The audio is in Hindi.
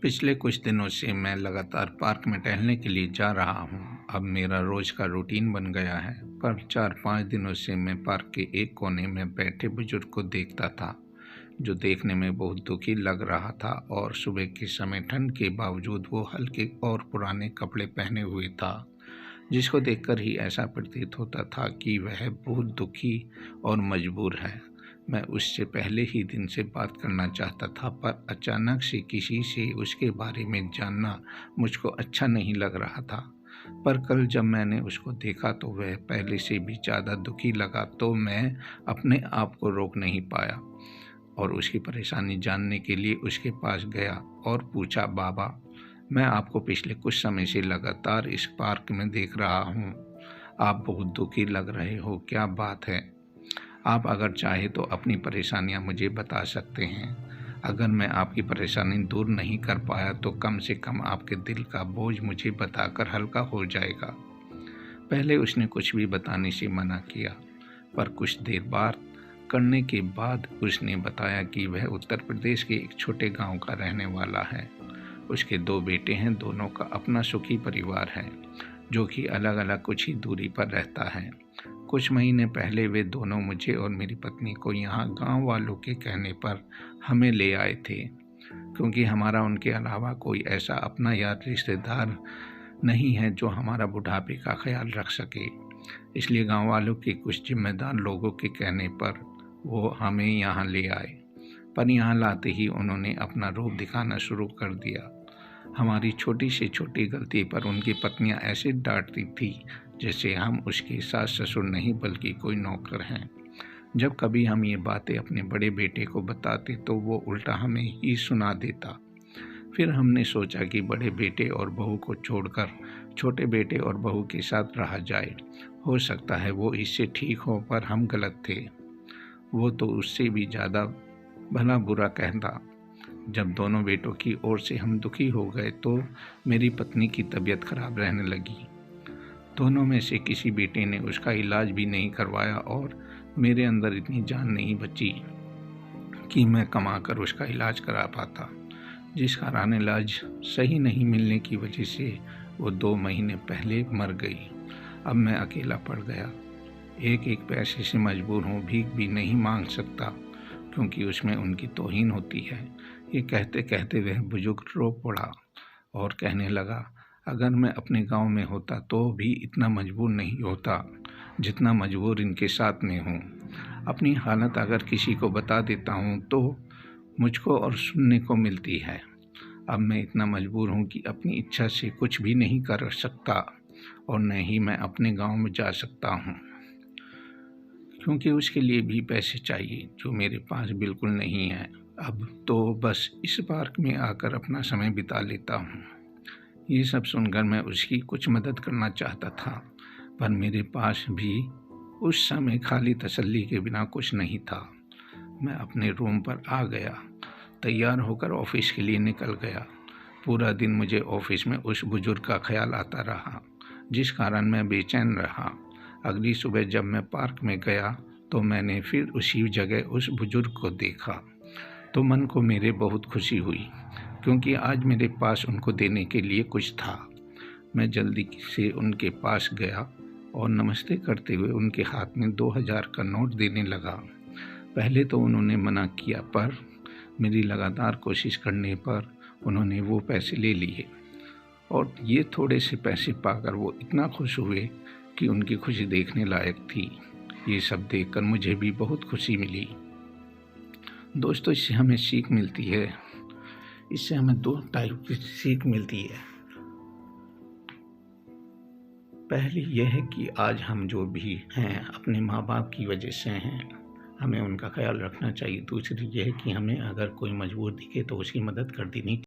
पिछले कुछ दिनों से मैं लगातार पार्क में टहलने के लिए जा रहा हूँ। अब मेरा रोज का रूटीन बन गया है, पर 4-5 दिनों से मैं पार्क के एक कोने में बैठे बुजुर्ग को देखता था, जो देखने में बहुत दुखी लग रहा था और सुबह के समय ठंड के बावजूद वो हल्के और पुराने कपड़े पहने हुए था, जिसको देखकर ही ऐसा प्रतीत होता था कि वह बहुत दुखी और मजबूर है। मैं उससे पहले ही दिन से बात करना चाहता था, पर अचानक से किसी से उसके बारे में जानना मुझको अच्छा नहीं लग रहा था। पर कल जब मैंने उसको देखा तो वह पहले से भी ज़्यादा दुखी लगा, तो मैं अपने आप को रोक नहीं पाया और उसकी परेशानी जानने के लिए उसके पास गया और पूछा, बाबा, मैं आपको पिछले कुछ समय से लगातार इस पार्क में देख रहा हूँ। आप बहुत दुखी लग रहे हो, क्या बात है? आप अगर चाहे तो अपनी परेशानियाँ मुझे बता सकते हैं। अगर मैं आपकी परेशानी दूर नहीं कर पाया तो कम से कम आपके दिल का बोझ मुझे बताकर हल्का हो जाएगा। पहले उसने कुछ भी बताने से मना किया, पर कुछ देर बात करने के बाद उसने बताया कि वह उत्तर प्रदेश के एक छोटे गांव का रहने वाला है। उसके 2 बेटे हैं, दोनों का अपना सुखी परिवार है, जो कि अलग अलग कुछ ही दूरी पर रहता है। कुछ महीने पहले वे दोनों मुझे और मेरी पत्नी को यहाँ गांव वालों के कहने पर हमें ले आए थे, क्योंकि हमारा उनके अलावा कोई ऐसा अपना या रिश्तेदार नहीं है जो हमारा बुढ़ापे का ख्याल रख सके। इसलिए गांव वालों के कुछ जिम्मेदार लोगों के कहने पर वो हमें यहाँ ले आए, पर यहाँ लाते ही उन्होंने अपना रूप दिखाना शुरू कर दिया। हमारी छोटी से छोटी गलती पर उनकी पत्नियां ऐसे डांटती थी जैसे हम उसके सास ससुर नहीं बल्कि कोई नौकर हैं। जब कभी हम ये बातें अपने बड़े बेटे को बताते तो वो उल्टा हमें ही सुना देता। फिर हमने सोचा कि बड़े बेटे और बहू को छोड़कर छोटे बेटे और बहू के साथ रहा जाए। हो सकता है वो इससे ठीक हो, पर हम गलत थे। वो तो उससे भी ज़्यादा भला बुरा कहता। जब दोनों बेटों की ओर से हम दुखी हो गए तो मेरी पत्नी की तबीयत खराब रहने लगी। दोनों में से किसी बेटे ने उसका इलाज भी नहीं करवाया और मेरे अंदर इतनी जान नहीं बची कि मैं कमाकर उसका इलाज करा पाता, जिस कारण इलाज सही नहीं मिलने की वजह से वो 2 महीने पहले मर गई। अब मैं अकेला पड़ गया, एक पैसे से मजबूर हूँ, भीख भी नहीं मांग सकता क्योंकि उसमें उनकी तौहीन होती है। ये कहते कहते वह बुजुर्ग रो पड़ा और कहने लगा, अगर मैं अपने गांव में होता तो भी इतना मजबूर नहीं होता जितना मजबूर इनके साथ में हूँ। अपनी हालत अगर किसी को बता देता हूँ तो मुझको और सुनने को मिलती है। अब मैं इतना मजबूर हूँ कि अपनी इच्छा से कुछ भी नहीं कर सकता और न ही मैं अपने गांव में जा सकता हूँ, क्योंकि उसके लिए भी पैसे चाहिए जो मेरे पास बिल्कुल नहीं है। अब तो बस इस पार्क में आकर अपना समय बिता लेता हूँ। ये सब सुनकर मैं उसकी कुछ मदद करना चाहता था, पर मेरे पास भी उस समय खाली तसल्ली के बिना कुछ नहीं था। मैं अपने रूम पर आ गया, तैयार होकर ऑफिस के लिए निकल गया। पूरा दिन मुझे ऑफिस में उस बुजुर्ग का ख्याल आता रहा, जिस कारण मैं बेचैन रहा। अगली सुबह जब मैं पार्क में गया तो मैंने फिर उसी जगह उस बुजुर्ग को देखा, तो मन को मेरे बहुत खुशी हुई, क्योंकि आज मेरे पास उनको देने के लिए कुछ था। मैं जल्दी से उनके पास गया और नमस्ते करते हुए उनके हाथ में 2000 का नोट देने लगा। पहले तो उन्होंने मना किया, पर मेरी लगातार कोशिश करने पर उन्होंने वो पैसे ले लिए और ये थोड़े से पैसे पाकर वो इतना खुश हुए कि उनकी खुशी देखने लायक थी। ये सब देखकर मुझे भी बहुत खुशी मिली। दोस्तों, इससे हमें सीख मिलती है। इससे हमें 2 टाइप की सीख मिलती है। पहली यह है कि आज हम जो भी हैं अपने माँ बाप की वजह से हैं, हमें उनका ख्याल रखना चाहिए। दूसरी यह है कि हमें अगर कोई मजबूर दिखे तो उसकी मदद कर देनी